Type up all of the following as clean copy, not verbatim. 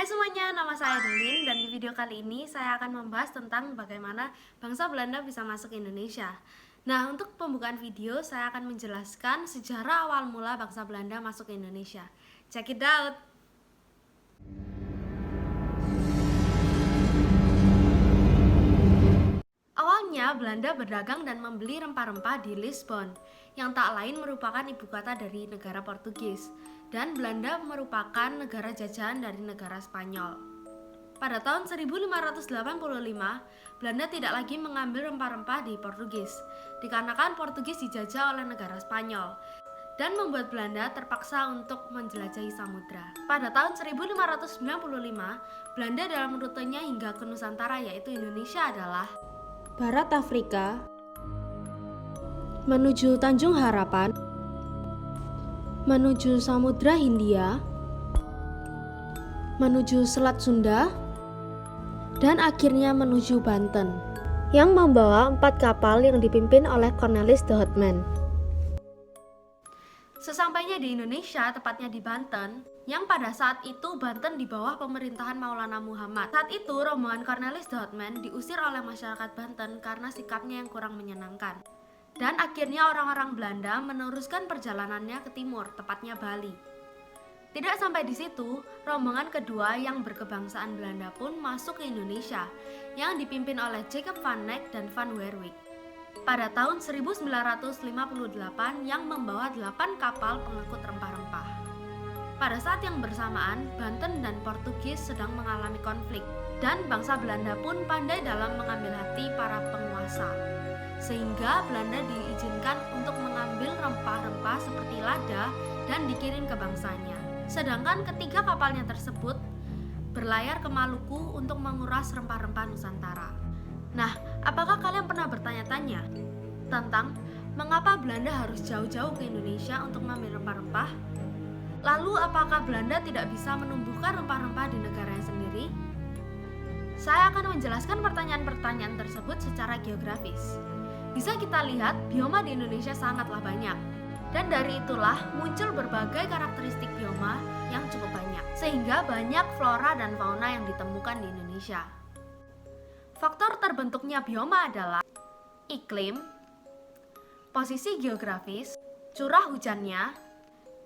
Hai semuanya, nama saya Adeline dan di video kali ini saya akan membahas tentang bagaimana bangsa Belanda bisa masuk ke Indonesia. Nah, untuk pembukaan video saya akan menjelaskan sejarah awal mula bangsa Belanda masuk ke Indonesia. Check it out! Awalnya Belanda berdagang dan membeli rempah-rempah di Lisbon, yang tak lain merupakan ibu kota dari negara Portugis, dan Belanda merupakan negara jajahan dari negara Spanyol. Pada tahun 1585, Belanda tidak lagi mengambil rempah-rempah di Portugis, dikarenakan Portugis dijajah oleh negara Spanyol, dan membuat Belanda terpaksa untuk menjelajahi samudra. Pada tahun 1595, Belanda dalam rutenya hingga ke Nusantara yaitu Indonesia adalah Barat Afrika, menuju Tanjung Harapan, menuju Samudra Hindia, menuju Selat Sunda, dan akhirnya menuju Banten, yang membawa 4 kapal yang dipimpin oleh Cornelis de Houtman. Sesampainya di Indonesia, tepatnya di Banten, yang pada saat itu Banten di bawah pemerintahan Maulana Muhammad. Saat itu rombongan Cornelis de Houtman diusir oleh masyarakat Banten karena sikapnya yang kurang menyenangkan. Dan akhirnya orang-orang Belanda meneruskan perjalanannya ke timur, tepatnya Bali. Tidak sampai di situ, rombongan kedua yang berkebangsaan Belanda pun masuk ke Indonesia, yang dipimpin oleh Jacob van Eyck dan Van Werwijk. Pada tahun 1958 yang membawa 8 kapal pengangkut rempah-rempah. Pada saat yang bersamaan, Banten dan Portugis sedang mengalami konflik, dan bangsa Belanda pun pandai dalam mengambil hati para penguasa. Sehingga Belanda diizinkan untuk mengambil rempah-rempah seperti lada dan dikirim ke bangsanya. Sedangkan ketiga kapalnya tersebut berlayar ke Maluku untuk menguras rempah-rempah Nusantara. Nah, apakah kalian pernah bertanya-tanya tentang mengapa Belanda harus jauh-jauh ke Indonesia untuk mengambil rempah-rempah? Lalu, apakah Belanda tidak bisa menumbuhkan rempah-rempah di negaranya sendiri? Saya akan menjelaskan pertanyaan-pertanyaan tersebut secara geografis. Bisa kita lihat, bioma di Indonesia sangatlah banyak. Dan dari itulah muncul berbagai karakteristik bioma yang cukup banyak, sehingga banyak flora dan fauna yang ditemukan di Indonesia. Faktor terbentuknya bioma adalah iklim, posisi geografis, curah hujannya,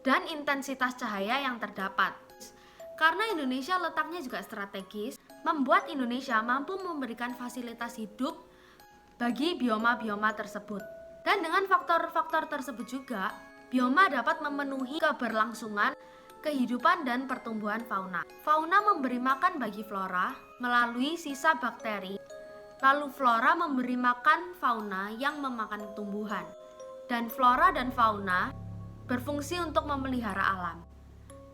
dan intensitas cahaya yang terdapat. Karena Indonesia letaknya juga strategis, membuat Indonesia mampu memberikan fasilitas hidup bagi bioma-bioma tersebut. Dan dengan faktor-faktor tersebut juga, bioma dapat memenuhi keberlangsungan kehidupan dan pertumbuhan fauna. Fauna memberi makan bagi flora melalui sisa bakteri, lalu flora memberi makan fauna yang memakan tumbuhan. Dan flora dan fauna berfungsi untuk memelihara alam.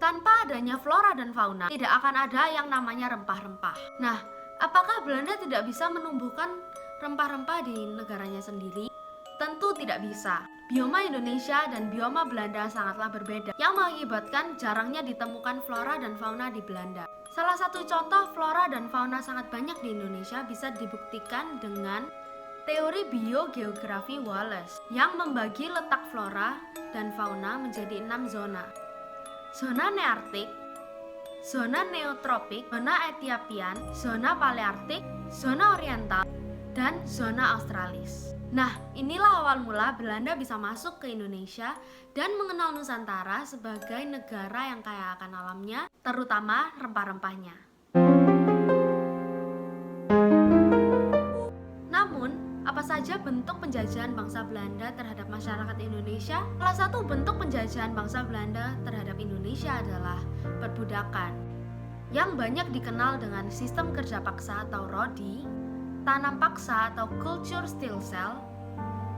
Tanpa adanya flora dan fauna, tidak akan ada yang namanya rempah-rempah. Nah, apakah Belanda tidak bisa menumbuhkan rempah-rempah di negaranya sendiri? Tentu tidak bisa. Bioma Indonesia dan bioma Belanda sangatlah berbeda, yang mengakibatkan jarangnya ditemukan flora dan fauna di Belanda. Salah satu contoh flora dan fauna sangat banyak di Indonesia bisa dibuktikan dengan teori biogeografi Wallace, yang membagi letak flora dan fauna menjadi 6 zona. Zona nearktik, zona neotropik, zona Etiapian, zona palearktik, zona oriental, dan zona australis. Nah, inilah awal mula Belanda bisa masuk ke Indonesia dan mengenal Nusantara sebagai negara yang kaya akan alamnya, terutama rempah-rempahnya. Namun, apa saja bentuk penjajahan bangsa Belanda terhadap masyarakat Indonesia? Salah satu bentuk penjajahan bangsa Belanda terhadap Indonesia adalah perbudakan, yang banyak dikenal dengan sistem kerja paksa atau Rodi, tanam paksa atau culture stillcell,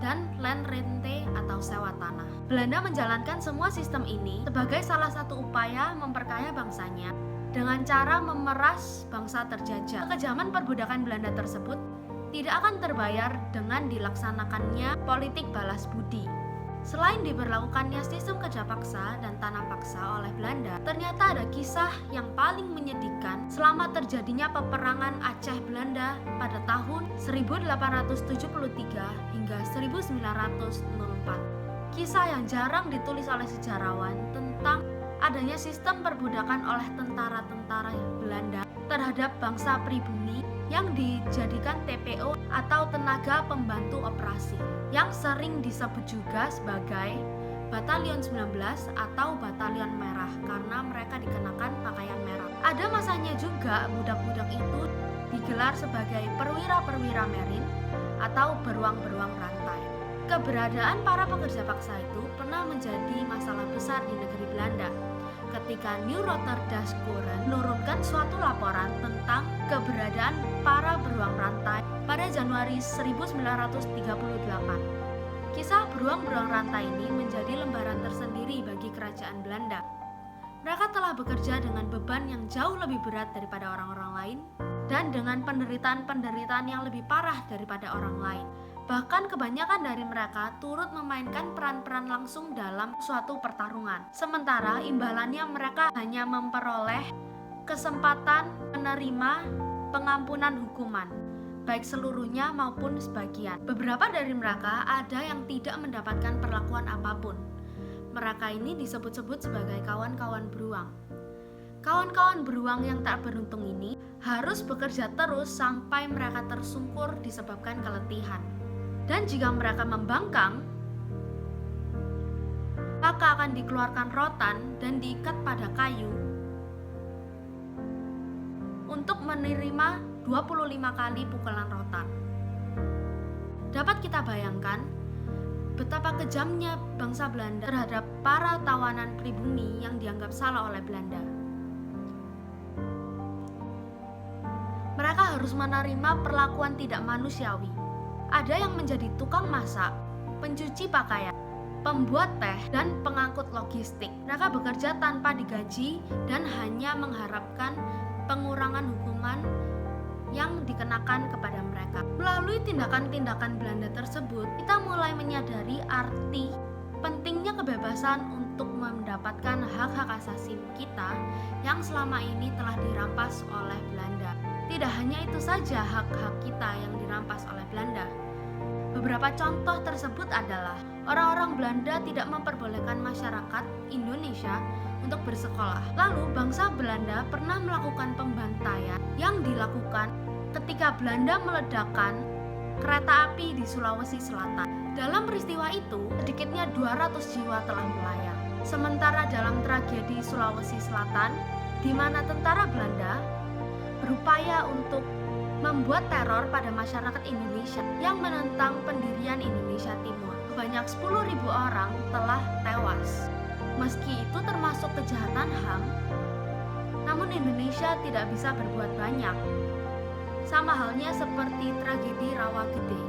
dan land rente atau sewa tanah. Belanda menjalankan semua sistem ini sebagai salah satu upaya memperkaya bangsanya dengan cara memeras bangsa terjajah. Kekejaman perbudakan Belanda tersebut tidak akan terbayar dengan dilaksanakannya politik balas budi. Selain diberlakukannya sistem kerja paksa dan tanam paksa oleh Belanda, ternyata ada kisah yang paling menyedihkan selama terjadinya peperangan Aceh Belanda pada tahun 1873 hingga 1904. Kisah yang jarang ditulis oleh sejarawan tentang adanya sistem perbudakan oleh tentara-tentara Belanda terhadap bangsa pribumi yang dijadikan TPO atau tenaga pembantu operasi, yang sering disebut juga sebagai Batalion 19 atau Batalion Merah karena mereka dikenakan pakaian merah. Ada masanya juga budak-budak itu digelar sebagai perwira-perwira Marine atau beruang-beruang rantai. Keberadaan para pekerja paksa itu pernah menjadi masalah besar di negeri Belanda ketika New Rotterdamse Courant menurunkan suatu laporan tentang keberadaan para beruang rantai pada Januari 1938. Kisah beruang-beruang rantai ini menjadi lembaran tersendiri bagi kerajaan Belanda. Mereka telah bekerja dengan beban yang jauh lebih berat daripada orang-orang lain dan dengan penderitaan-penderitaan yang lebih parah daripada orang lain. Bahkan kebanyakan dari mereka turut memainkan peran-peran langsung dalam suatu pertarungan. Sementara imbalannya mereka hanya memperoleh kesempatan menerima pengampunan hukuman, baik seluruhnya maupun sebagian. Beberapa dari mereka ada yang tidak mendapatkan perlakuan apapun. Mereka ini disebut-sebut sebagai kawan-kawan beruang. Kawan-kawan beruang yang tak beruntung ini harus bekerja terus sampai mereka tersungkur disebabkan keletihan. Dan jika mereka membangkang, maka akan dikeluarkan rotan dan diikat pada kayu untuk menerima 25 kali pukulan rotan. Dapat kita bayangkan betapa kejamnya bangsa Belanda terhadap para tawanan pribumi yang dianggap salah oleh Belanda. Mereka harus menerima perlakuan tidak manusiawi. Ada yang menjadi tukang masak, pencuci pakaian, pembuat teh, dan pengangkut logistik. Mereka bekerja tanpa digaji dan hanya mengharapkan pengurangan hukuman yang dikenakan kepada mereka. Melalui tindakan-tindakan Belanda tersebut, kita mulai menyadari arti pentingnya kebebasan untuk mendapatkan hak-hak asasi kita yang selama ini telah dirampas oleh Belanda. Tidak hanya itu saja hak-hak kita yang dirampas oleh Belanda. Beberapa contoh tersebut adalah orang-orang Belanda tidak memperbolehkan masyarakat Indonesia untuk bersekolah. Lalu bangsa Belanda pernah melakukan pembantaian yang dilakukan ketika Belanda meledakkan kereta api di Sulawesi Selatan. Dalam peristiwa itu, sedikitnya 200 jiwa telah melayang. Sementara dalam tragedi Sulawesi Selatan, di mana tentara Belanda berupaya untuk membuat teror pada masyarakat Indonesia yang menentang pendirian Indonesia Timur, sebanyak 10.000 orang telah tewas. Meski itu termasuk kejahatan HAM, namun Indonesia tidak bisa berbuat banyak. Sama halnya seperti tragedi Rawagede,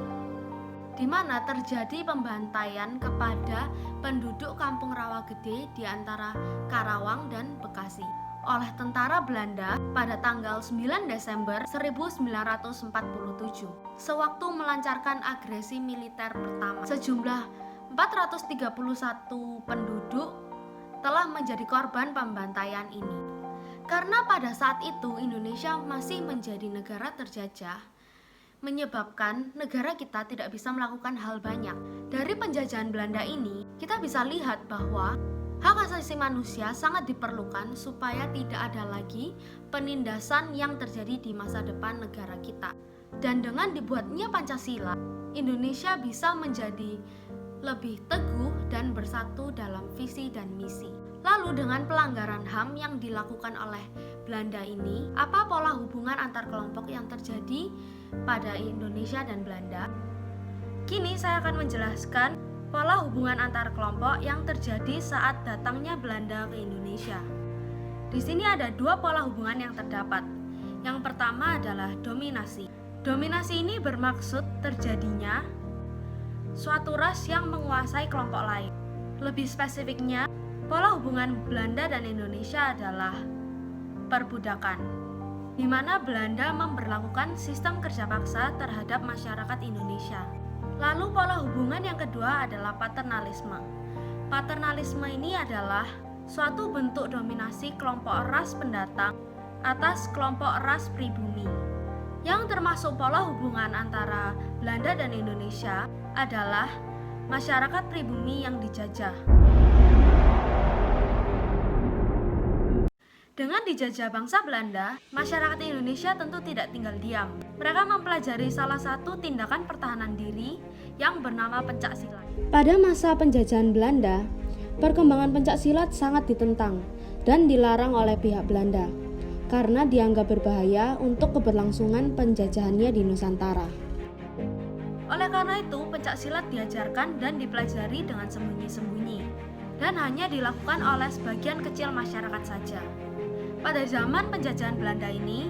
di mana terjadi pembantaian kepada penduduk kampung Rawagede di antara Karawang dan Bekasi oleh tentara Belanda pada tanggal 9 Desember 1947 sewaktu melancarkan agresi militer pertama. Sejumlah 431 penduduk telah menjadi korban pembantaian ini. Karena pada saat itu Indonesia masih menjadi negara terjajah, menyebabkan negara kita tidak bisa melakukan hal banyak. Dari penjajahan Belanda ini, kita bisa lihat bahwa hak asasi manusia sangat diperlukan supaya tidak ada lagi penindasan yang terjadi di masa depan negara kita. Dan dengan dibuatnya Pancasila, Indonesia bisa menjadi lebih teguh dan bersatu dalam visi dan misi. Lalu dengan pelanggaran HAM yang dilakukan oleh Belanda ini, apa pola hubungan antar kelompok yang terjadi pada Indonesia dan Belanda? Kini saya akan menjelaskan pola hubungan antar kelompok yang terjadi saat datangnya Belanda ke Indonesia. Di sini ada dua pola hubungan yang terdapat. Yang pertama adalah dominasi. Dominasi ini bermaksud terjadinya suatu ras yang menguasai kelompok lain. Lebih spesifiknya, pola hubungan Belanda dan Indonesia adalah perbudakan, di mana Belanda memberlakukan sistem kerja paksa terhadap masyarakat Indonesia. Lalu pola hubungan yang kedua adalah paternalisme. Paternalisme ini adalah suatu bentuk dominasi kelompok ras pendatang atas kelompok ras pribumi. Yang termasuk pola hubungan antara Belanda dan Indonesia adalah masyarakat pribumi yang dijajah. Dengan dijajah bangsa Belanda, masyarakat Indonesia tentu tidak tinggal diam. Mereka mempelajari salah satu tindakan pertahanan diri yang bernama pencaksilat. Pada masa penjajahan Belanda, perkembangan pencaksilat sangat ditentang dan dilarang oleh pihak Belanda karena dianggap berbahaya untuk keberlangsungan penjajahannya di Nusantara. Oleh karena itu, pencaksilat diajarkan dan dipelajari dengan sembunyi-sembunyi dan hanya dilakukan oleh sebagian kecil masyarakat saja. Pada zaman penjajahan Belanda ini,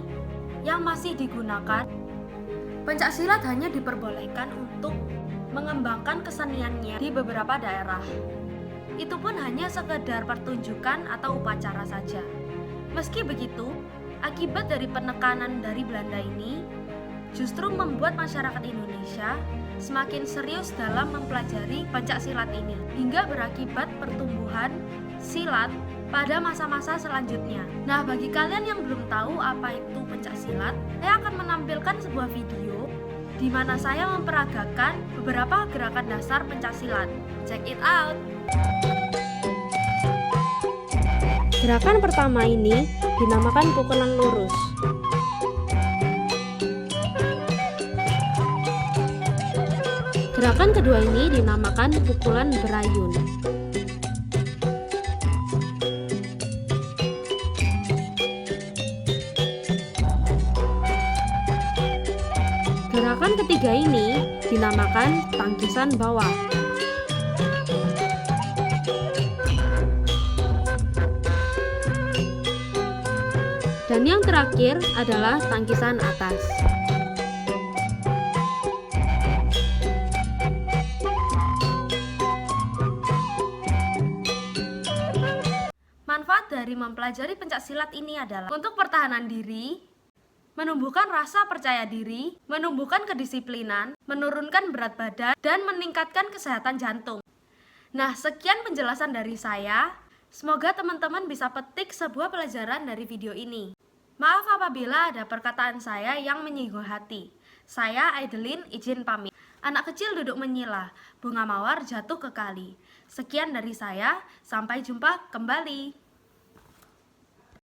yang masih digunakan, pencaksilat hanya diperbolehkan untuk mengembangkan keseniannya di beberapa daerah. Itu pun hanya sekedar pertunjukan atau upacara saja. Meski begitu, akibat dari penekanan dari Belanda ini, justru membuat masyarakat Indonesia semakin serius dalam mempelajari pencaksilat ini, hingga berakibat pertumbuhan silat pada masa-masa selanjutnya. Nah, bagi kalian yang belum tahu apa itu pencaksilat, saya akan menampilkan sebuah video di mana saya memperagakan beberapa gerakan dasar pencaksilat. Check it out! Gerakan pertama ini dinamakan pukulan lurus. Gerakan kedua ini dinamakan pukulan berayun. Gerakan ketiga ini dinamakan tangkisan bawah. Dan yang terakhir adalah tangkisan atas. Manfaat dari mempelajari pencaksilat ini adalah untuk pertahanan diri, menumbuhkan rasa percaya diri, menumbuhkan kedisiplinan, menurunkan berat badan, dan meningkatkan kesehatan jantung. Nah, sekian penjelasan dari saya. Semoga teman-teman bisa petik sebuah pelajaran dari video ini. Maaf apabila ada perkataan saya yang menyinggung hati. Saya Aidelin izin pamit. Anak kecil duduk menyila, bunga mawar jatuh ke kali. Sekian dari saya, sampai jumpa kembali.